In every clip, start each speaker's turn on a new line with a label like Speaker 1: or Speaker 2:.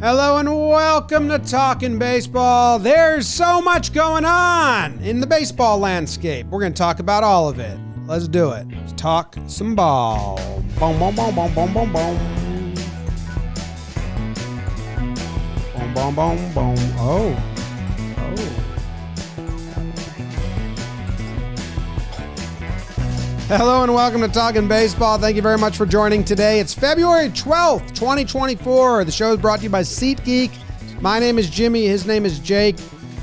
Speaker 1: Hello and welcome to Talkin' Baseball. There's so much going on in the baseball landscape. We're going to talk about all of it. Let's do it. Let's talk some ball. Boom, boom, boom, boom, boom, boom, boom. Boom, boom, boom, boom. Oh. Hello and welcome to Talkin' Baseball. Thank you very much for joining today. It's February 12th, 2024. The show is brought to you by SeatGeek. My name is Jimmy. His name is Jake.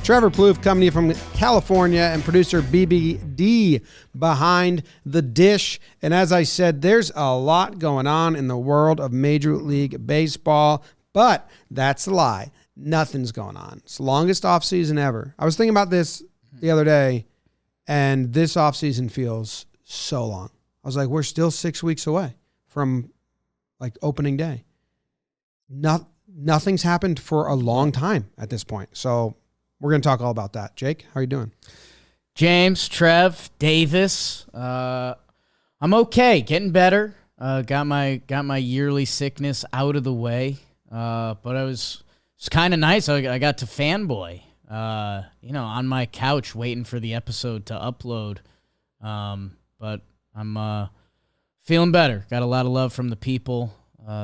Speaker 1: Trevor Plouffe coming to you from California, and producer BBD behind the dish. And as I said, there's a lot going on in the world of Major League Baseball, but that's a lie. Nothing's going on. It's the longest offseason ever. I was thinking about this the other day, and this offseason feels so long. I was like, we're still 6 weeks away from like opening day. Nothing's happened for a long time at this point. So we're going to talk all about that. Jake, how are you doing?
Speaker 2: James, Trev, Davis. I'm okay, getting better. Got my yearly sickness out of the way. But it's kind of nice. I got to fanboy, on my couch waiting for the episode to upload. But I'm feeling better. Got a lot of love from the people,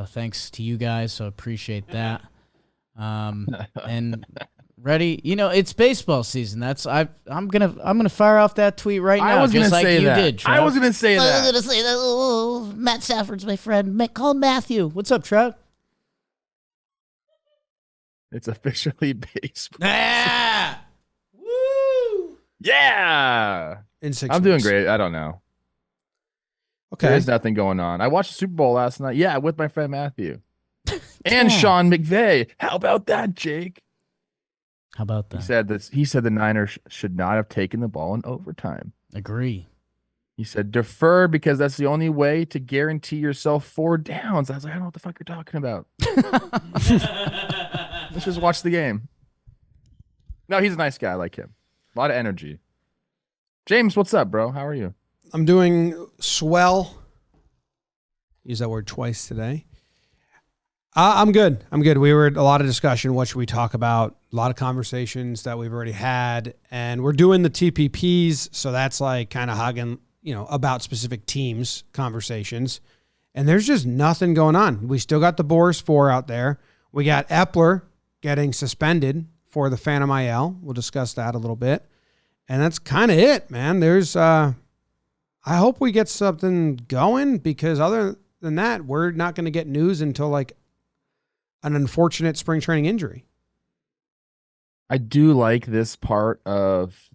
Speaker 2: thanks to you guys, so appreciate that. And ready, it's baseball season. I'm gonna fire off that tweet right now, just like you did, Trev.
Speaker 3: I was gonna say that.
Speaker 2: I was gonna say that. Oh, Matt Stafford's my friend. Call him Matthew. What's up, Trev?
Speaker 3: It's officially baseball.
Speaker 2: Ah! Woo!
Speaker 3: Yeah.
Speaker 1: In 6
Speaker 3: I'm
Speaker 1: weeks.
Speaker 3: doing great. I don't know.
Speaker 1: Okay.
Speaker 3: There's nothing going on. I watched the Super Bowl last night. Yeah, with my friend Matthew. And Sean McVay. How about that, Jake?
Speaker 2: How about that?
Speaker 3: He said the Niners should not have taken the ball in overtime.
Speaker 2: Agree.
Speaker 3: He said defer because that's the only way to guarantee yourself 4 downs. I was like, I don't know what the fuck you're talking about. Let's just watch the game. No, he's a nice guy. I like him. A lot of energy. James, what's up, bro? How are you?
Speaker 1: I'm doing swell. Use that word twice today. I'm good. We were a lot of discussion. What should we talk about? A lot of conversations that we've already had. And we're doing the TPPs. So that's like kind of hugging, about specific teams conversations. And there's just nothing going on. We still got the Boras 4 out there. We got Eppler getting suspended for the Phantom IL. We'll discuss that a little bit. And that's kind of it, man. There's, I hope we get something going, because other than that, we're not going to get news until like an unfortunate spring training injury.
Speaker 3: I do like this part of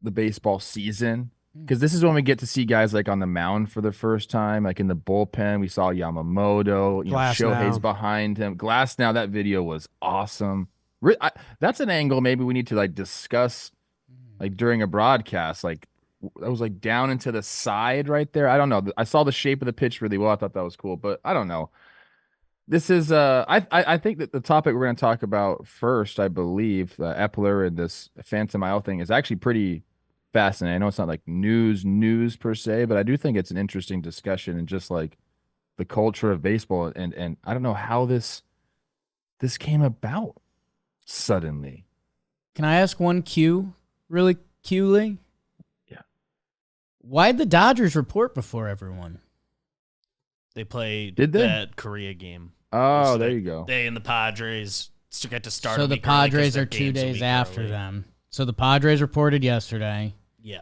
Speaker 3: the baseball season, because this is when we get to see guys like on the mound for the first time, like in the bullpen. We saw Yamamoto, Shohei's behind him. Glass now, that video was awesome. That's an angle maybe we need to like discuss like during a broadcast. Like that was like down into the side right there. I don't know. I saw the shape of the pitch really well. I thought that was cool, but I don't know. This is I think that the topic we're going to talk about first, I believe, Eppler and this Phantom IL thing is actually pretty fascinating. I know it's not like news per se, but I do think it's an interesting discussion and just like the culture of baseball. And I don't know how this came about suddenly.
Speaker 2: Can I ask one really Lee?
Speaker 3: Yeah.
Speaker 2: Why'd the Dodgers report before everyone?
Speaker 4: They played
Speaker 3: Did they?
Speaker 4: that Korea game.
Speaker 3: Oh,
Speaker 4: So
Speaker 3: there you go.
Speaker 4: They and the Padres get to start.
Speaker 2: So
Speaker 4: a
Speaker 2: the
Speaker 4: week early 'cause
Speaker 2: Padres
Speaker 4: their
Speaker 2: are 2
Speaker 4: game's a
Speaker 2: days
Speaker 4: week
Speaker 2: after
Speaker 4: early.
Speaker 2: them. So the Padres reported yesterday.
Speaker 4: Yeah,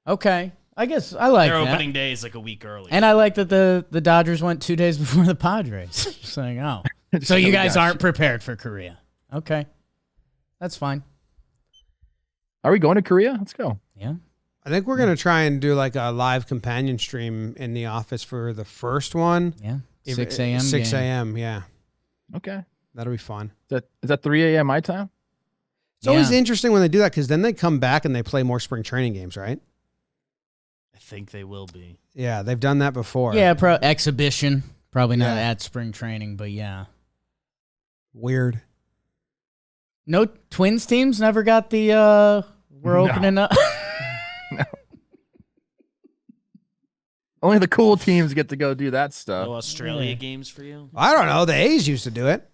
Speaker 2: Okay. I guess I like
Speaker 4: their
Speaker 2: that.
Speaker 4: opening day is like a week early.
Speaker 2: And I like that the Dodgers went 2 days before the Padres. Saying, oh. So you guys aren't prepared for Korea. Okay. That's fine.
Speaker 3: Are we going to Korea? Let's go.
Speaker 2: Yeah.
Speaker 1: I think we're going to try and do like a live companion stream in the office for the first one.
Speaker 2: Yeah. 6 a.m.
Speaker 1: 6
Speaker 2: game.
Speaker 1: a.m. Yeah.
Speaker 3: Okay.
Speaker 1: That'll be fun.
Speaker 3: Is that 3 a.m. my time?
Speaker 1: It's always interesting when they do that, because then they come back and they play more spring training games, right?
Speaker 4: I think they will be.
Speaker 1: Yeah, they've done that before.
Speaker 2: Yeah, exhibition. Probably not
Speaker 1: Yeah.
Speaker 2: at spring training, but yeah.
Speaker 1: Weird.
Speaker 2: No Twins teams never got the we're opening up.
Speaker 3: No. Only the cool teams get to go do that stuff.
Speaker 4: No Australia games for you?
Speaker 1: I don't know. The A's used to do it.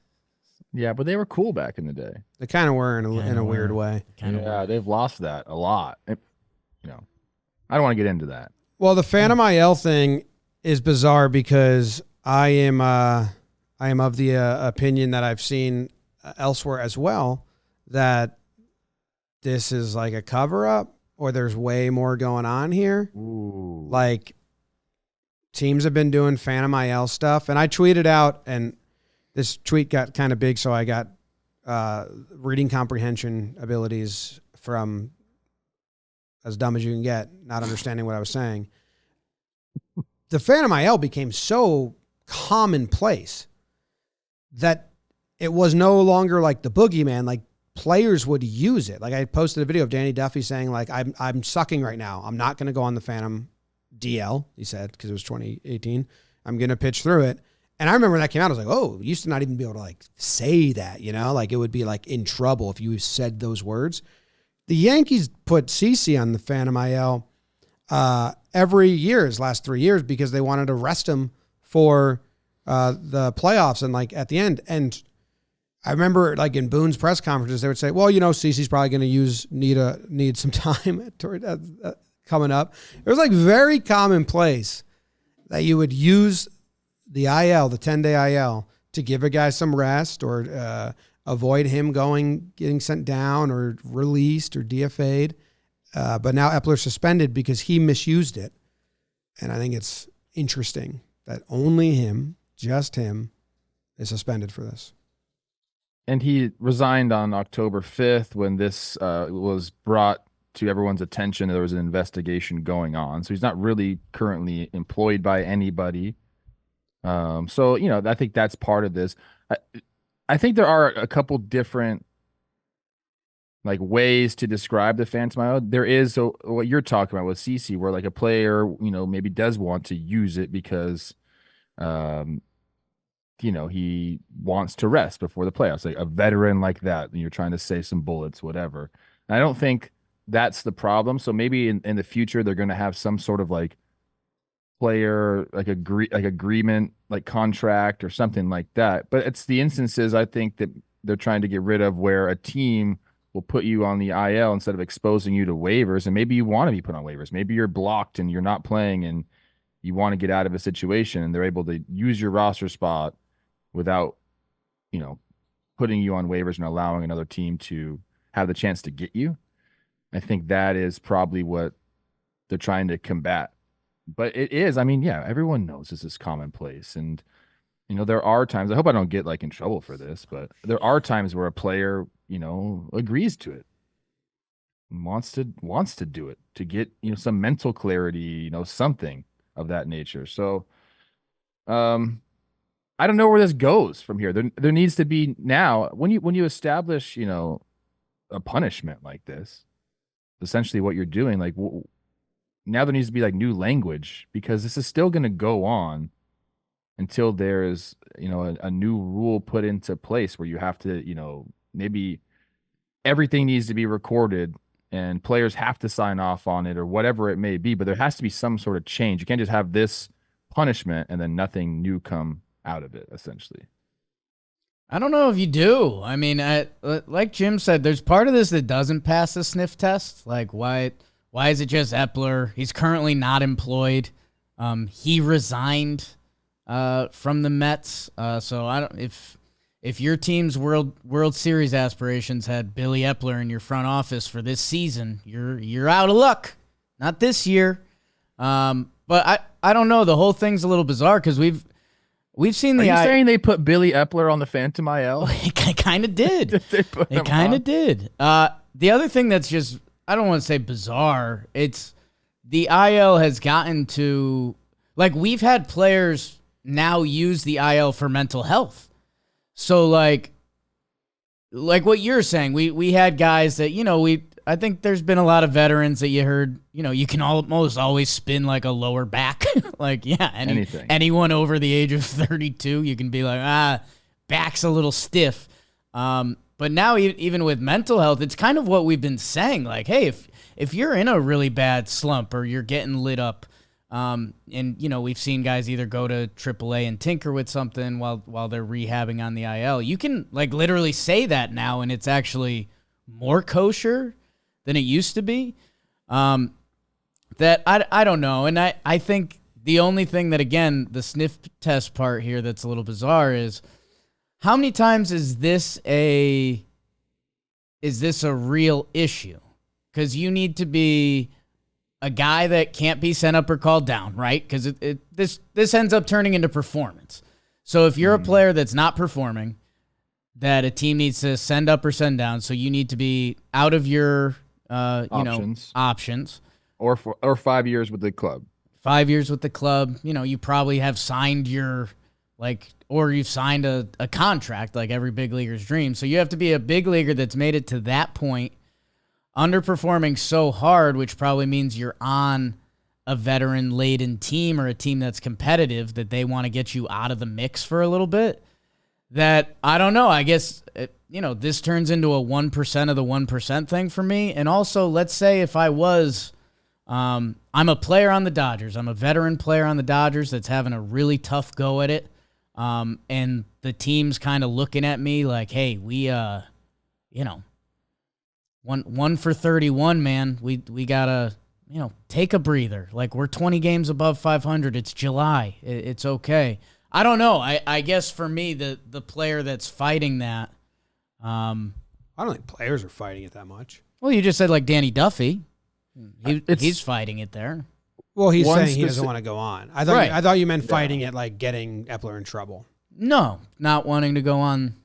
Speaker 3: Yeah, but they were cool back in the day.
Speaker 1: They kind of were in a weird way.
Speaker 3: Yeah, they've lost that a lot. I don't want to get into that.
Speaker 1: Well, the Phantom IL thing is bizarre because I am of the opinion that I've seen elsewhere as well that this is like a cover up or there's way more going on here.
Speaker 3: Ooh.
Speaker 1: Like teams have been doing Phantom IL stuff, and I tweeted out, and this tweet got kind of big, so I got reading comprehension abilities from as dumb as you can get, not understanding what I was saying. The Phantom IL became so commonplace that it was no longer like the boogeyman. Like players would use it. Like I posted a video of Danny Duffy saying, like, I'm sucking right now. I'm not going to go on the Phantom DL, he said, because it was 2018. I'm going to pitch through it. And I remember when that came out, I was like, oh, you used to not even be able to like say that, like it would be like in trouble if you said those words. The Yankees put CeCe on the Phantom IL every year, his last 3 years, because they wanted to rest him for the playoffs and like at the end. And I remember like in Boone's press conferences, they would say, well, CeCe's probably going to need some time toward coming up. It was like very commonplace that you would use the IL, the 10-day IL, to give a guy some rest or avoid him getting sent down or released or DFA'd. But now Eppler suspended because he misused it. And I think it's interesting that only him, just him, is suspended for this.
Speaker 3: And he resigned on October 5th when this was brought to everyone's attention. There was an investigation going on. So he's not really currently employed by anybody. So, I think that's part of this. I think there are a couple different like ways to describe the Phantom IL. There is what you're talking about with CeCe, where like a player, maybe does want to use it because, he wants to rest before the playoffs, like a veteran like that, and you're trying to save some bullets, whatever. And I don't think that's the problem. So maybe in the future, they're going to have some sort of like player like agreement, like contract or something like that. But it's the instances I think that they're trying to get rid of where a team will put you on the IL instead of exposing you to waivers. And maybe you want to be put on waivers. Maybe you're blocked and you're not playing and you want to get out of a situation, and they're able to use your roster spot without, putting you on waivers and allowing another team to have the chance to get you. I think that is probably what they're trying to combat. But it is, everyone knows this is commonplace. And, there are times, I hope I don't get like in trouble for this, but there are times where a player, agrees to it and wants to do it to get, some mental clarity, something of that nature. So, I don't know where this goes from here. There needs to be now when you establish, a punishment like this, essentially what you're doing, like now there needs to be like new language, because this is still going to go on until there's, a new rule put into place where you have to, maybe everything needs to be recorded and players have to sign off on it or whatever it may be. But there has to be some sort of change. You can't just have this punishment and then nothing new come out of it, essentially.
Speaker 2: I don't know if you do. I mean, like Jim said, there's part of this that doesn't pass the sniff test. Like, why is it just Eppler? He's currently not employed. He resigned from the Mets. So I don't. If your team's World Series aspirations had Billy Eppler in your front office for this season, you're out of luck. Not this year. But I don't know. The whole thing's a little bizarre because we've seen the.
Speaker 3: Are you saying they put Billy Eppler on the Phantom IL?
Speaker 2: It kind of did. It kind of did. The other thing that's just, I don't want to say bizarre. It's the IL has gotten to, like, we've had players now use the IL for mental health. So like what you're saying, we had guys that, I think there's been a lot of veterans that you heard, you can almost always spin like a lower back. Like, yeah, anyone over the age of 32, you can be like, back's a little stiff. But now even with mental health, it's kind of what we've been saying. Like, hey, if you're in a really bad slump or you're getting lit up, And we've seen guys either go to AAA and tinker with something while they're rehabbing on the IL. You can like literally say that now, and it's actually more kosher than it used to be. That I don't know, and I think the only thing that, again, the sniff test part here that's a little bizarre is how many times is this a real issue? Because you need to be a guy that can't be sent up or called down, right? Because this ends up turning into performance. So if you're a player that's not performing, that a team needs to send up or send down, so you need to be out of your options.
Speaker 3: Or 5 years with the club.
Speaker 2: 5 years with the club. You probably have signed or you've signed a contract like every big leaguer's dream. So you have to be a big leaguer that's made it to that point, underperforming so hard, which probably means you're on a veteran-laden team or a team that's competitive that they want to get you out of the mix for a little bit. That, I don't know, I guess, this turns into a 1% of the 1% thing for me. And also, let's say if I was... I'm a player on the Dodgers. I'm a veteran player on the Dodgers that's having a really tough go at it. And the team's kind of looking at me like, hey, we, 1 for 31, man. We gotta, take a breather. Like, we're 20 games above 500. It's July. It's okay. I don't know. I guess for me, the player that's fighting that.
Speaker 1: I don't think players are fighting it that much.
Speaker 2: Well, you just said like Danny Duffy. He's fighting it there.
Speaker 1: Well, he's saying he doesn't want to go on. I thought you meant fighting it like getting Eppler in trouble.
Speaker 2: No, not wanting to go on.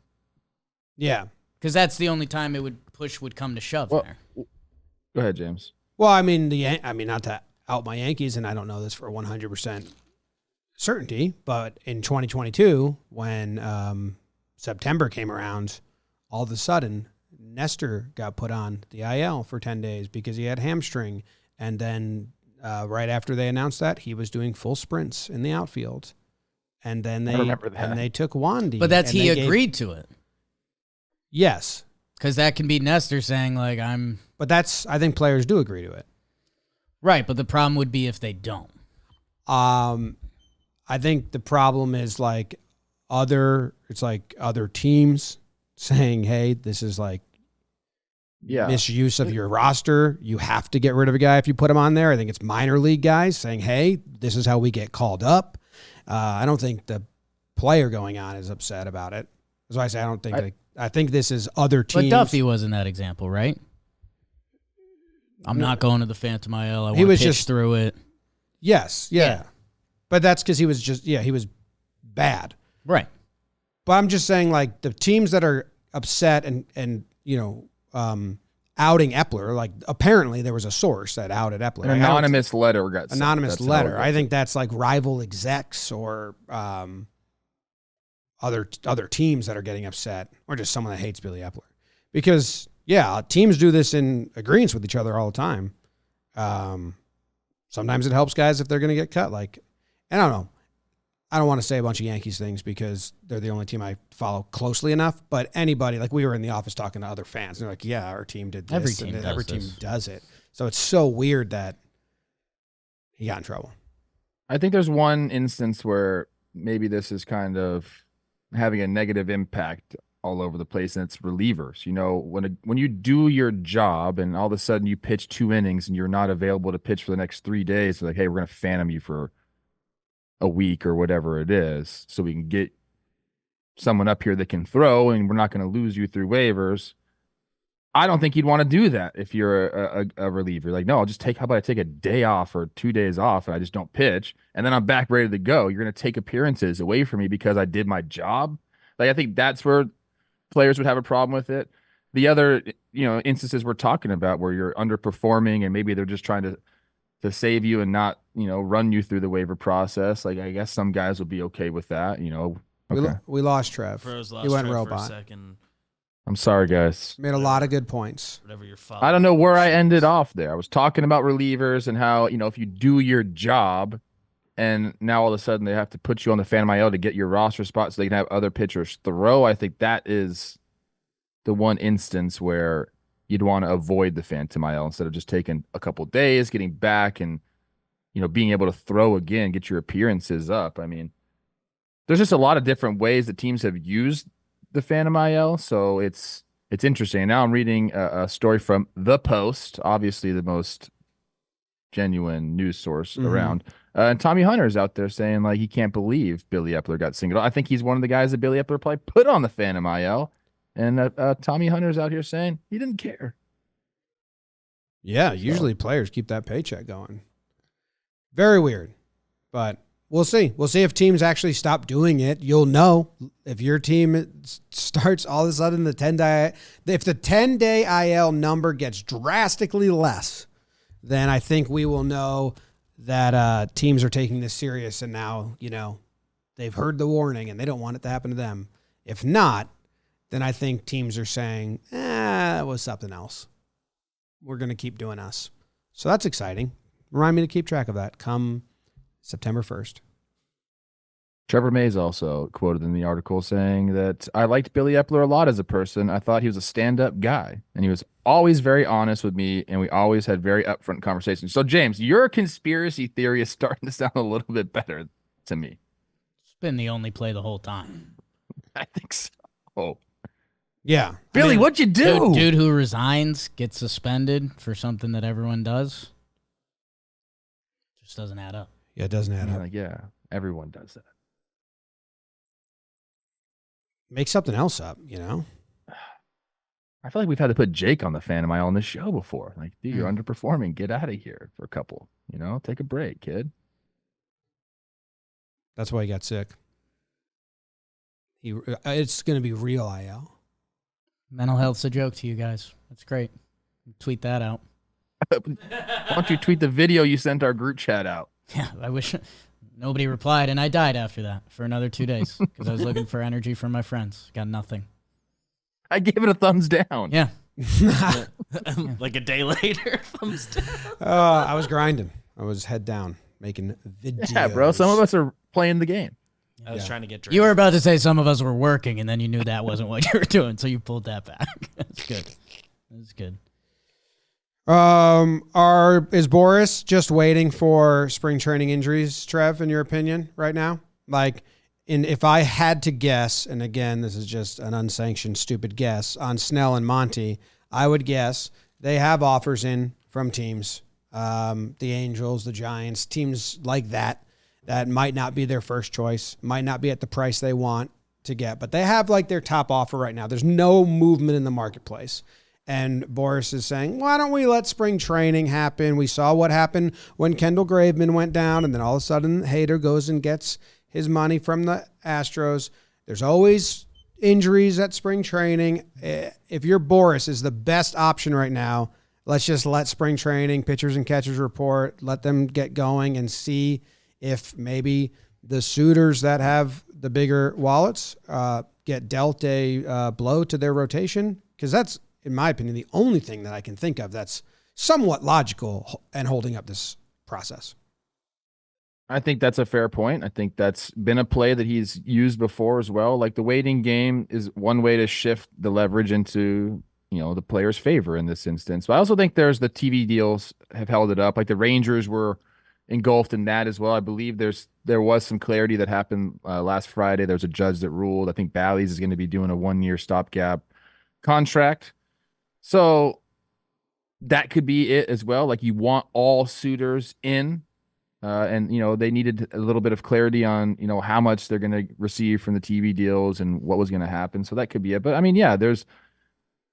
Speaker 1: Yeah.
Speaker 2: Because that's the only time push would come to shove there.
Speaker 3: Go ahead, James.
Speaker 1: Well, I mean, not to out my Yankees, and I don't know this for 100% certainty, but in 2022, when September came around, all of a sudden, Nestor got put on the IL for 10 days because he had hamstring. And then right after they announced that, he was doing full sprints in the outfield. And then they took Wandy.
Speaker 2: But he agreed to it.
Speaker 1: Yes.
Speaker 2: Because that can be Nestor saying, like, I'm...
Speaker 1: But I think players do agree to it.
Speaker 2: Right, but the problem would be if they don't.
Speaker 1: I think the problem is like other teams saying, hey, this is like misuse of your roster. You have to get rid of a guy if you put him on there. I think it's minor league guys saying, hey, this is how we get called up. I don't think the player going on is upset about it. That's why I say I don't think I think this is other teams.
Speaker 2: But Duffy was in that example, right? I'm not going to the Phantom IL. I want to pitch through it.
Speaker 1: Yes, yeah. But that's because he was bad.
Speaker 2: Right.
Speaker 1: But I'm just saying, like, the teams that are upset and outing Eppler, like, apparently there was a source that outed Eppler.
Speaker 3: An anonymous letter got sent.
Speaker 1: Anonymous letter. I think that's like rival execs or other teams that are getting upset, or just someone that hates Billy Eppler. Because, teams do this in agreement with each other all the time. Sometimes it helps guys if they're going to get cut. Like, I don't know. I don't want to say a bunch of Yankees things because they're the only team I follow closely enough. But anybody, like we were in the office talking to other fans, and they're like, "Yeah, our team did this. Every team does it." So it's so weird that he got in trouble.
Speaker 3: I think there's one instance where maybe this is kind of having a negative impact all over the place, and it's relievers. When you do your job and all of a sudden you pitch 2 innings and you're not available to pitch for the next 3 days, they're like, hey, we're going to phantom you for a week or whatever it is so we can get someone up here that can throw and we're not going to lose you through waivers. I don't think you'd want to do that if you're a reliever. Like, no, how about I take a day off or 2 days off and I just don't pitch and then I'm back ready to go. You're going to take appearances away from me because I did my job. Like, I think that's where players would have a problem with it. The other, instances we're talking about where you're underperforming and maybe they're just trying to save you and not, run you through the waiver process. Like, I guess some guys will be okay with that, Okay.
Speaker 1: We lost Trev. He went robot.
Speaker 4: For a second.
Speaker 3: I'm sorry, guys.
Speaker 1: Made a lot of good points.
Speaker 4: Whatever your
Speaker 3: I don't know where I ended off there. I was talking about relievers and how, if you do your job and now all of a sudden they have to put you on the Phantom IL to get your roster spot so they can have other pitchers throw. I think that is the one instance where you'd want to avoid the Phantom IL instead of just taking a couple days, getting back and, being able to throw again, get your appearances up. I mean, there's just a lot of different ways that teams have used the Phantom IL. So it's interesting. Now I'm reading a story from The Post, obviously the most genuine news source around. And Tommy Hunter's out there saying like he can't believe Billy Eppler got singled. I think he's one of the guys that Billy Eppler probably put on the Phantom IL. And Tommy Hunter's out here saying he didn't care.
Speaker 1: Yeah, usually players keep that paycheck going. Very weird, but we'll see. We'll see if teams actually stop doing it. You'll know if your team starts all of a sudden if the 10-day IL number gets drastically less, then I think we will know that teams are taking this serious and now, they've heard the warning and they don't want it to happen to them. If not, then I think teams are saying, that was something else. We're going to keep doing us. So that's exciting. Remind me to keep track of that come September 1st.
Speaker 3: Trevor Mays also quoted in the article saying that I liked Billy Eppler a lot as a person. I thought he was a stand-up guy, and he was always very honest with me, and we always had very upfront conversations. So, James, your conspiracy theory is starting to sound a little bit better to me.
Speaker 2: It's been the only play the whole time.
Speaker 3: I think so. Oh.
Speaker 1: Yeah.
Speaker 3: Billy, what'd you do?
Speaker 2: Dude who resigns gets suspended for something that everyone does. Just doesn't add up.
Speaker 1: Yeah, it doesn't add up.
Speaker 3: Yeah, everyone does that.
Speaker 1: Make something else up,
Speaker 3: I feel like we've had to put Jake on the Phantom IL on this show before. Like, dude, you're underperforming. Get out of here for a couple. Take a break, kid.
Speaker 1: That's why he got sick. It's going to be real IL.
Speaker 2: Mental health's a joke to you guys. That's great. Tweet that out.
Speaker 3: Why don't you tweet the video you sent our group chat out?
Speaker 2: Yeah, I wish nobody replied, and I died after that for another 2 days because I was looking for energy from my friends. Got nothing.
Speaker 3: I gave it a thumbs down.
Speaker 2: Yeah.
Speaker 4: Like a day later, thumbs down.
Speaker 1: I was grinding. I was head down making videos.
Speaker 3: Yeah, bro. Some of us are playing the game.
Speaker 4: I was trying to get
Speaker 2: You were about to say some of us were working, and then you knew that wasn't what you were doing, so you pulled that back. That's good. That's good.
Speaker 1: Is Boras just waiting for spring training injuries, Trev, in your opinion, right now? Like, if I had to guess, and again, this is just an unsanctioned, stupid guess, on Snell and Monty, I would guess they have offers in from teams, the Angels, the Giants, teams like that might not be their first choice, might not be at the price they want to get, but they have like their top offer right now. There's no movement in the marketplace. And Boras is saying, why don't we let spring training happen? We saw what happened when Kendall Graveman went down, and then all of a sudden Hader goes and gets his money from the Astros. There's always injuries at spring training. If your Boras is the best option right now, let's just let spring training, pitchers and catchers report, let them get going and see if maybe the suitors that have the bigger wallets get dealt a blow to their rotation. Because that's, in my opinion, the only thing that I can think of that's somewhat logical and holding up this process.
Speaker 3: I think that's a fair point. I think that's been a play that he's used before as well. Like the waiting game is one way to shift the leverage into, the player's favor in this instance. But I also think there's the TV deals have held it up. Like the Rangers were engulfed in that as well. I believe there was some clarity that happened last Friday. There was a judge that ruled. I think Bally's is going to be doing a 1-year stopgap contract. So that could be it as well. Like you want all suitors in, and they needed a little bit of clarity on how much they're going to receive from the TV deals and what was going to happen. So that could be it. But I mean, yeah,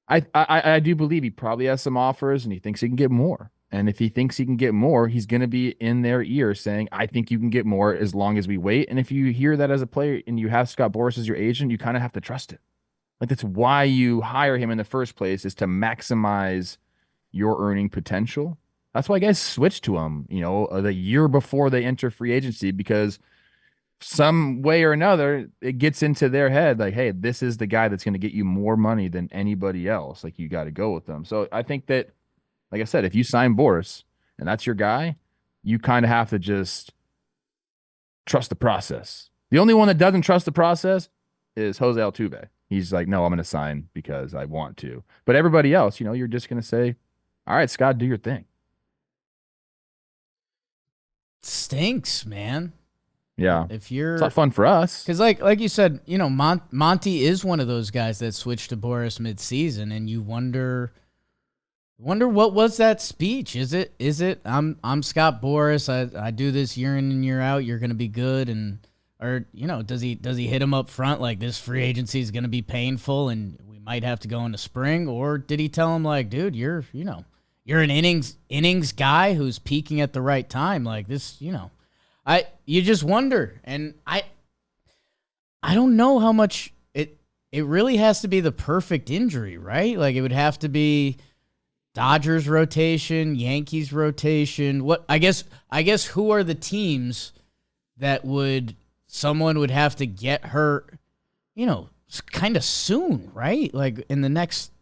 Speaker 3: I do believe he probably has some offers and he thinks he can get more. And if he thinks he can get more, he's going to be in their ear saying, I think you can get more as long as we wait. And if you hear that as a player and you have Scott Boras as your agent, you kind of have to trust it. Like that's why you hire him in the first place, is to maximize your earning potential. That's why guys switch to him, the year before they enter free agency, because some way or another, it gets into their head like, hey, this is the guy that's going to get you more money than anybody else. Like you got to go with them. So I think that, like I said, if you sign Boras and that's your guy, you kind of have to just trust the process. The only one that doesn't trust the process is Jose Altuve. He's like, no, I'm going to sign because I want to. But everybody else, you're just going to say, all right, Scott, do your thing.
Speaker 2: stinks, man.
Speaker 3: Yeah.
Speaker 2: If you're
Speaker 3: It's not fun for us.
Speaker 2: Because, like you said, Monty is one of those guys that switched to Boras midseason, and you wonder what was that speech? Is it I'm Scott Boras. I do this year in and year out. You're gonna be good, or does he hit him up front like this free agency is gonna be painful and we might have to go into spring, or did he tell him like, dude, you're an innings guy who's peaking at the right time, like this, you just wonder, and I don't know how much it really has to be the perfect injury, right? Like it would have to be Dodgers rotation, Yankees rotation. What I guess who are the teams that someone would have to get hurt, kind of soon, right? Like in the next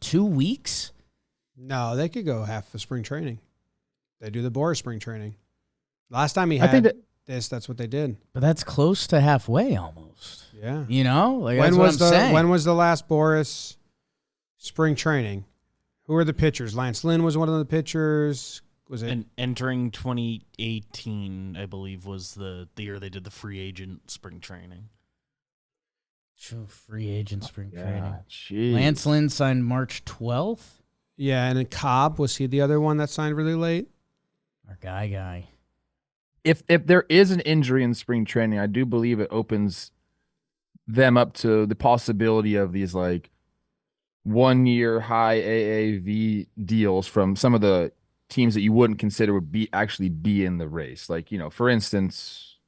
Speaker 2: 2 weeks?
Speaker 1: No, they could go half of spring training. They do the Boras spring training. Last time
Speaker 3: I think
Speaker 1: that's what they did.
Speaker 2: But that's close to halfway almost.
Speaker 1: Yeah.
Speaker 2: Like that's what I'm saying.
Speaker 1: When was the last Boras spring training? Who were the pitchers? Lance Lynn was one of the pitchers. Was it?
Speaker 4: And entering 2018, I believe, was the year they did the free agent spring training.
Speaker 2: True, free agent spring training.
Speaker 3: Geez.
Speaker 2: Lance Lynn signed March 12th.
Speaker 1: Yeah, and then Cobb, was he the other one that signed really late?
Speaker 2: Our guy.
Speaker 3: If there is an injury in spring training, I do believe it opens them up to the possibility of these like 1 year high AAV deals from some of the teams that you wouldn't consider would actually be in the race. Like, for instance,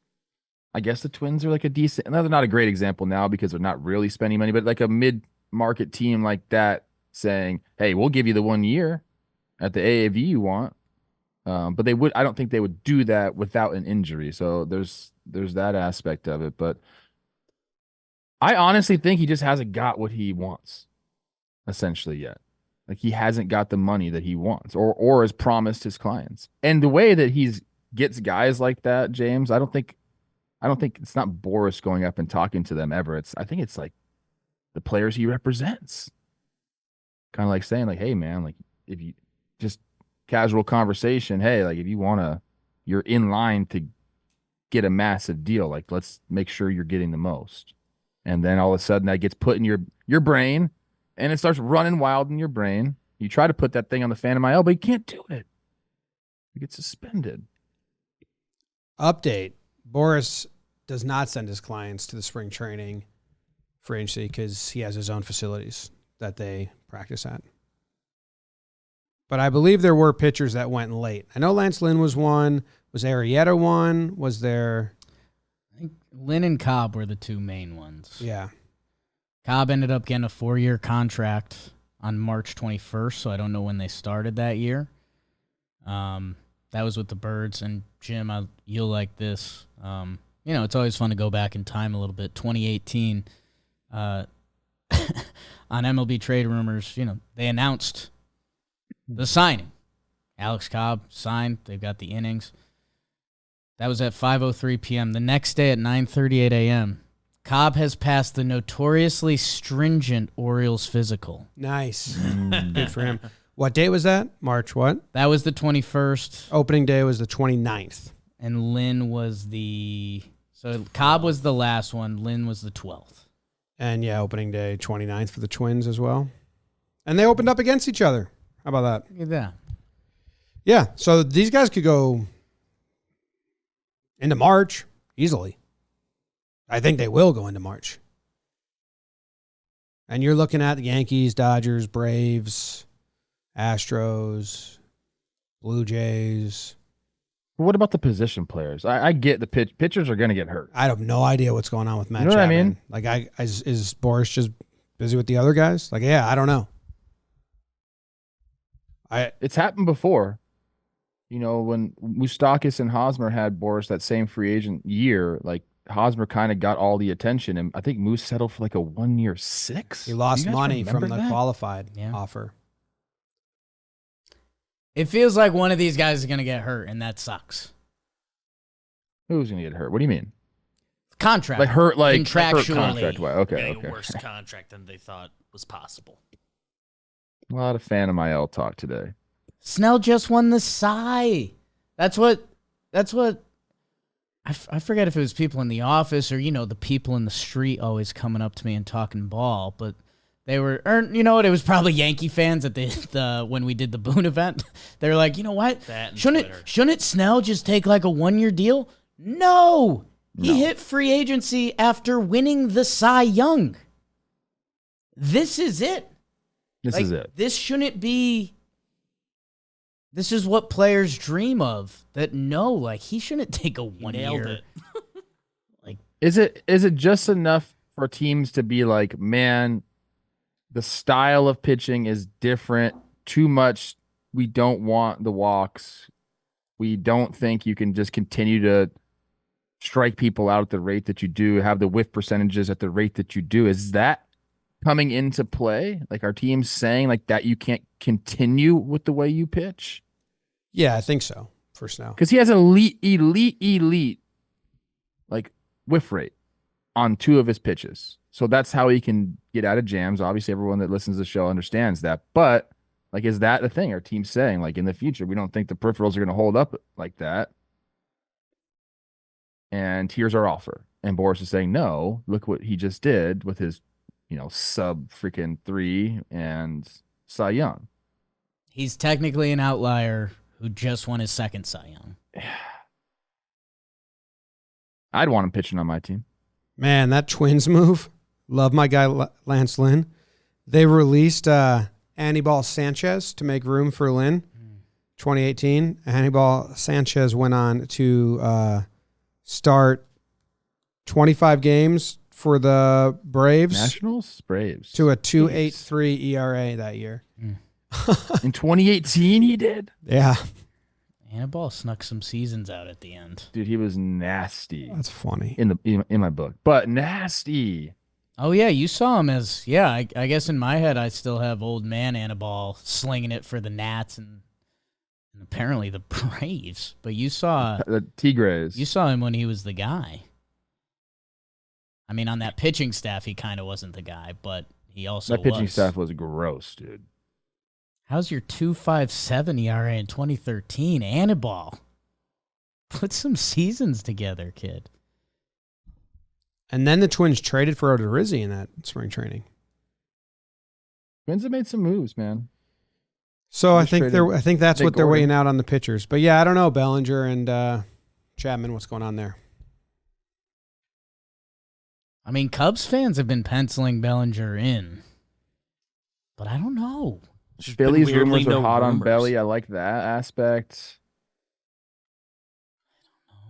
Speaker 3: I guess the Twins are like a decent, they're not a great example now because they're not really spending money, but like a mid-market team like that saying, hey, we'll give you the 1 year at the AAV you want. But I don't think they would do that without an injury. So there's that aspect of it. But I honestly think he just hasn't got what he wants, essentially, yet. Like he hasn't got the money that he wants or has promised his clients. And the way that he gets guys like that, James, I don't think it's not Boras going up and talking to them ever. I think it's like the players he represents. Kind of like saying like, hey man, like if you just casual conversation, hey, like if you're in line to get a massive deal, like let's make sure you're getting the most. And then all of a sudden that gets put in your brain and it starts running wild in your brain. You try to put that thing on the Phantom IL, but you can't do it. You get suspended.
Speaker 1: Update. Boras does not send his clients to the spring training free agency because he has his own facilities that they practice at. But I believe there were pitchers that went late. I know Lance Lynn was one. Was Arrieta one? Was there?
Speaker 2: I think Lynn and Cobb were the two main ones.
Speaker 1: Yeah.
Speaker 2: Cobb ended up getting a 4-year contract on March 21st, so I don't know when they started that year. That was with the Birds. And Jim, you'll like this. It's always fun to go back in time a little bit. 2018, on MLB Trade Rumors, they announced the signing. Alex Cobb signed. They've got the innings. That was at 5:03 p.m. The next day at 9:38 a.m., Cobb has passed the notoriously stringent Orioles physical.
Speaker 1: Nice. Good for him. What date was that? March what?
Speaker 2: That was the 21st.
Speaker 1: Opening day was the 29th.
Speaker 2: And Lynn was so Cobb was the last one. Lynn was the 12th.
Speaker 1: And yeah, opening day 29th for the Twins as well. And they opened up against each other. How about that?
Speaker 2: Look at that.
Speaker 1: Yeah, so these guys could go into March easily. I think they will go into March. And you're looking at the Yankees, Dodgers, Braves, Astros, Blue Jays.
Speaker 3: What about the position players? I get the pitchers are going to get hurt.
Speaker 1: I have no idea what's going on with Matt
Speaker 3: You know what I
Speaker 1: Chapman.
Speaker 3: mean?
Speaker 1: Like, is Boras just busy with the other guys? Like, yeah, I don't know.
Speaker 3: It's happened before. When Moustakas and Hosmer had Boras that same free agent year, like Hosmer kind of got all the attention, and I think Moose settled for like a 1 year 6.
Speaker 1: He lost money from the
Speaker 3: that?
Speaker 1: qualified offer.
Speaker 2: It feels like one of these guys is going to get hurt, and that sucks.
Speaker 3: Who's going to get hurt? What do you mean?
Speaker 2: Contract.
Speaker 3: Like hurt, like
Speaker 2: contractually.
Speaker 3: Hurt contract. Okay,
Speaker 4: Getting
Speaker 3: okay.
Speaker 4: a worse contract than they thought was possible.
Speaker 3: A lot of Phantom IL talk today.
Speaker 2: Snell just won the Cy. That's what that's what I forget if it was people in the office or, the people in the street always coming up to me and talking ball, but they were, or you know what, it was probably Yankee fans at the when we did the Boone event. They were like, you know what? Shouldn't Snell just take like a 1-year deal? No. He hit free agency after winning the Cy Young. This is it.
Speaker 3: This is it.
Speaker 2: This shouldn't be. This is what players dream of. That he shouldn't take a 1 year.
Speaker 3: Is it just enough for teams to be like, man, the style of pitching is different, too much. We don't want the walks. We don't think you can just continue to strike people out at the rate that you do, have the whiff percentages at the rate that you do. Is that coming into play? Like, our teams saying like that you can't continue with the way you pitch?
Speaker 1: Yeah, I think so for Snell.
Speaker 3: Because he has an elite like whiff rate on 2 of his pitches. So that's how he can get out of jams. Obviously, everyone that listens to the show understands that. But like, is that the thing? Our team's saying like in the future, we don't think the peripherals are going to hold up like that. And here's our offer. And Boras is saying, no, look what he just did with his, sub freaking 3 and Cy Young.
Speaker 2: He's technically an outlier who just won his 2nd Cy Young.
Speaker 3: I'd want him pitching on my team.
Speaker 1: Man, that Twins move. Love my guy Lance Lynn. They released Anibal Sanchez to make room for Lynn. 2018. Anibal Sanchez went on to start 25 games for the Braves.
Speaker 3: Nationals? Braves.
Speaker 1: To a 2.83 ERA that year.
Speaker 3: In 2018, he did?
Speaker 1: Yeah.
Speaker 2: Anibal snuck some seasons out at the end.
Speaker 3: Dude, he was nasty.
Speaker 1: That's funny.
Speaker 3: In my book. But nasty.
Speaker 2: Oh, yeah, you saw him as, I guess in my head I still have old man Anibal slinging it for the Nats and apparently the Braves. But you saw...
Speaker 3: The Tigres.
Speaker 2: You saw him when he was the guy. I mean, on that pitching staff, he kind of wasn't the guy, but he also was.
Speaker 3: That pitching staff was gross, dude.
Speaker 2: How's your 2.57 ERA in 2013? Anibal. Put some seasons together, kid.
Speaker 1: And then the Twins traded for Odorizzi in that spring training.
Speaker 3: Twins have made some moves, man.
Speaker 1: So I think that's what they're weighing out on the pitchers. But yeah, I don't know, Bellinger and Chapman, what's going on there?
Speaker 2: I mean, Cubs fans have been penciling Bellinger in. But I don't know.
Speaker 3: Phillies rumors are hot on Belly. I like that aspect.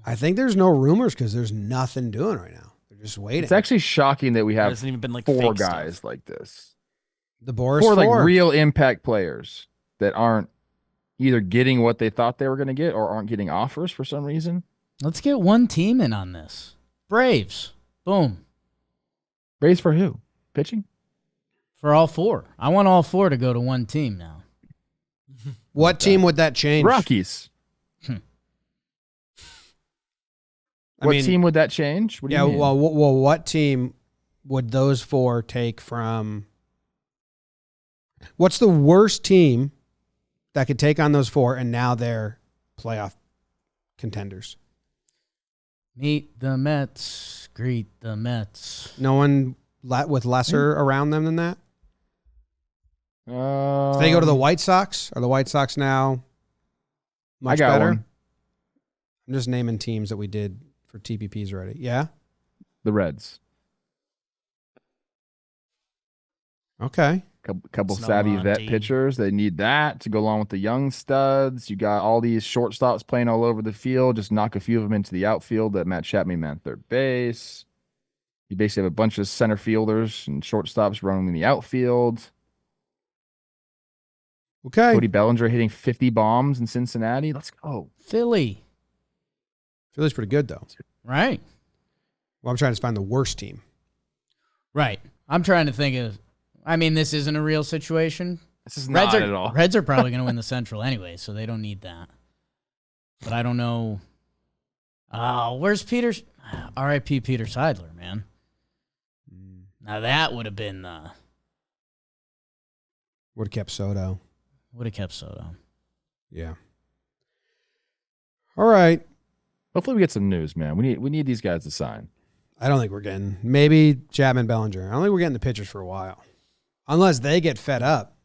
Speaker 1: I think there's no rumors because there's nothing doing right now. They're just waiting.
Speaker 3: It's actually shocking that we have
Speaker 4: hasn't even been like
Speaker 3: 4 guys like this.
Speaker 1: The Boras
Speaker 3: 4 like real impact players that aren't either getting what they thought they were going to get or aren't getting offers for some reason.
Speaker 2: Let's get one team in on this. Braves. Boom.
Speaker 3: Braves for who? Pitching?
Speaker 2: For all 4. I want all 4 to go to one team now.
Speaker 1: What team would that change?
Speaker 3: Rockies. What team would that change? What do you mean?
Speaker 1: Well, what team would those 4 take from? What's the worst team that could take on those 4 and now they're playoff contenders?
Speaker 2: Meet the Mets. Greet the Mets.
Speaker 1: No one with lesser around them than that? If they go to the White Sox, are the White Sox now much better?
Speaker 3: One.
Speaker 1: I'm just naming teams that we did for TPPs already. Yeah?
Speaker 3: The Reds.
Speaker 1: Okay.
Speaker 3: Couple savvy vet pitchers. They need that to go along with the young studs. You got all these shortstops playing all over the field. Just knock a few of them into the outfield. That Matt Chapman man third base. You basically have a bunch of center fielders and shortstops running in the outfield.
Speaker 1: Okay.
Speaker 3: Cody Bellinger hitting 50 bombs in Cincinnati. Let's go.
Speaker 2: Philly's
Speaker 1: pretty good, though.
Speaker 2: Right.
Speaker 1: Well, I'm trying to find the worst team.
Speaker 2: Right. I'm trying to think of... I mean, this isn't a real situation.
Speaker 3: This is not at all.
Speaker 2: Reds are probably going to win the Central anyway, so they don't need that. But I don't know... Oh, where's Peter... R.I.P. Peter Seidler, man. Now that would have been...
Speaker 1: Would have kept Soto.
Speaker 2: Would have kept Soto.
Speaker 1: Yeah. All right.
Speaker 3: Hopefully we get some news, man. We need these guys to sign.
Speaker 1: I don't think we're getting maybe Chapman, Bellinger. I don't think we're getting the pitchers for a while, unless they get fed up.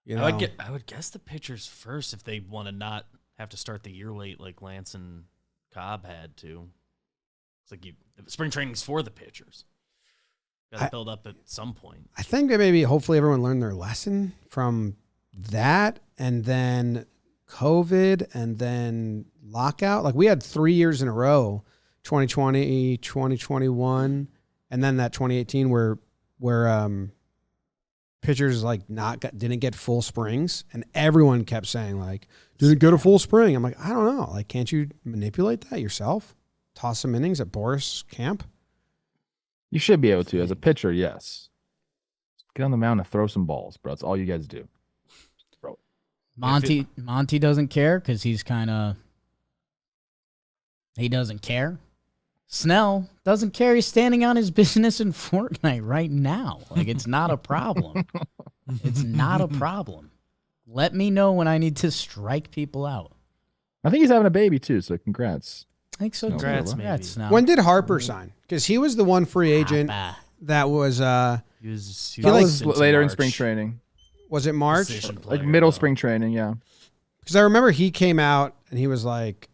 Speaker 1: You know?
Speaker 4: I would guess the pitchers first if they want to not have to start the year late like Lance and Cobb had to. It's like spring training's for the pitchers. Got to build up at some point.
Speaker 1: I think that maybe hopefully everyone learned their lesson from that, and then COVID, and then lockout. Like we had 3 years in a row, 2020, 2021, and then that 2018 where pitchers didn't get full springs, and everyone kept saying like, didn't get a full spring. I'm like, I don't know. Like, can't you manipulate that yourself? Toss some innings at Boras camp?
Speaker 3: You should be able to. As a pitcher, yes. Get on the mound and throw some balls, bro. That's all you guys do. Throw it.
Speaker 2: Monty doesn't care because he doesn't care. Snell doesn't care. He's standing on his business in Fortnite right now. Like, it's not a problem. It's not a problem. Let me know when I need to strike people out.
Speaker 3: I think he's having a baby too, so congrats.
Speaker 2: I think so.
Speaker 4: Congrats,
Speaker 2: too.
Speaker 4: maybe.
Speaker 2: Congrats, Snell.
Speaker 1: When did Harper sign? Because he was the one free agent that was.
Speaker 4: He was
Speaker 3: Later in spring training.
Speaker 1: Was it March?
Speaker 3: Like middle spring training, yeah.
Speaker 1: Because I remember he came out and he was like,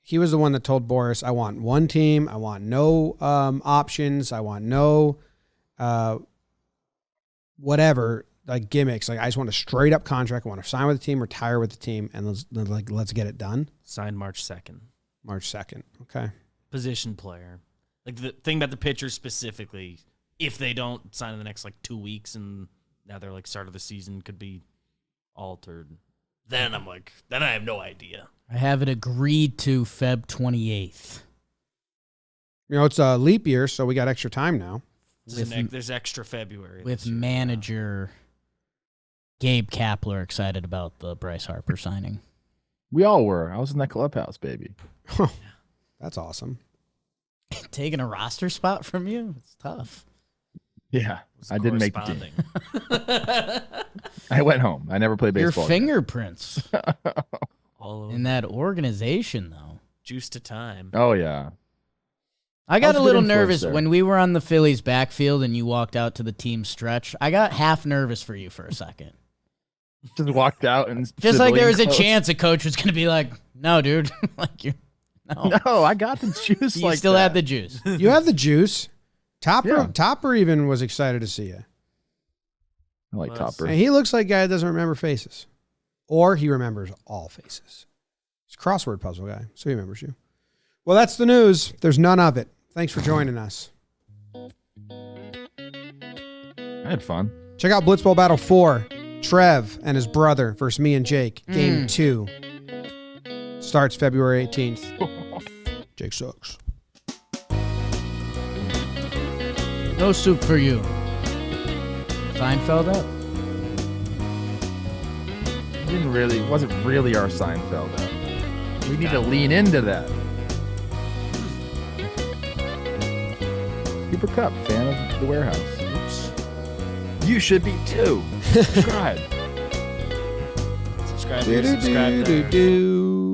Speaker 1: he was the one that told Boras, I want one team. I want no options. I want no whatever, like gimmicks. Like I just want a straight up contract. I want to sign with the team, retire with the team, and let's get it done.
Speaker 4: Signed March 2nd.
Speaker 1: March 2nd. Okay.
Speaker 4: Position player. Like the thing about the pitchers specifically, if they don't sign in the next 2 weeks and now they're start of the season could be altered, then then I have no idea.
Speaker 2: I have it agreed to Feb 28th.
Speaker 1: You know, it's a leap year, so we got extra time now.
Speaker 4: There's extra February.
Speaker 2: With manager Gabe Kapler excited about the Bryce Harper signing.
Speaker 3: We all were. I was in that clubhouse, baby.
Speaker 1: That's awesome.
Speaker 2: Taking a roster spot from you? It's tough.
Speaker 3: Yeah, I didn't make the team. I went home. I never played baseball.
Speaker 2: Your fingerprints
Speaker 4: All over.
Speaker 2: in that organization, though.
Speaker 4: Juice to time.
Speaker 3: Oh, yeah.
Speaker 2: I got
Speaker 3: was
Speaker 2: a
Speaker 3: a
Speaker 2: little
Speaker 3: good influence
Speaker 2: nervous
Speaker 3: there.
Speaker 2: when we were on the Phillies backfield and you walked out to the team stretch. I got half nervous for you for a second.
Speaker 3: Just walked out and
Speaker 2: Just like there was a
Speaker 3: close.
Speaker 2: chance a coach was going to be like, no, dude. No.
Speaker 3: No, I got the juice.
Speaker 2: You still had the juice.
Speaker 1: You have the juice.
Speaker 3: Yeah.
Speaker 1: Topper even was excited to see you.
Speaker 3: I like Topper.
Speaker 1: And he looks like a guy that doesn't remember faces. Or he remembers all faces. He's a crossword puzzle guy, so he remembers you. Well, that's the news. There's none of it. Thanks for joining us.
Speaker 3: I had fun.
Speaker 1: Check out Blitzball Battle 4. Trev and his brother versus me and Jake. Game 2. Starts February 18th. Jake sucks.
Speaker 2: No soup for you. Seinfeld up.
Speaker 3: Wasn't really our Seinfeld out. We need to lean into that. Cooper Cup, fan of the Warehouse. Oops. You should be too. Subscribe.
Speaker 4: Subscribe here, subscribe there.
Speaker 1: Do.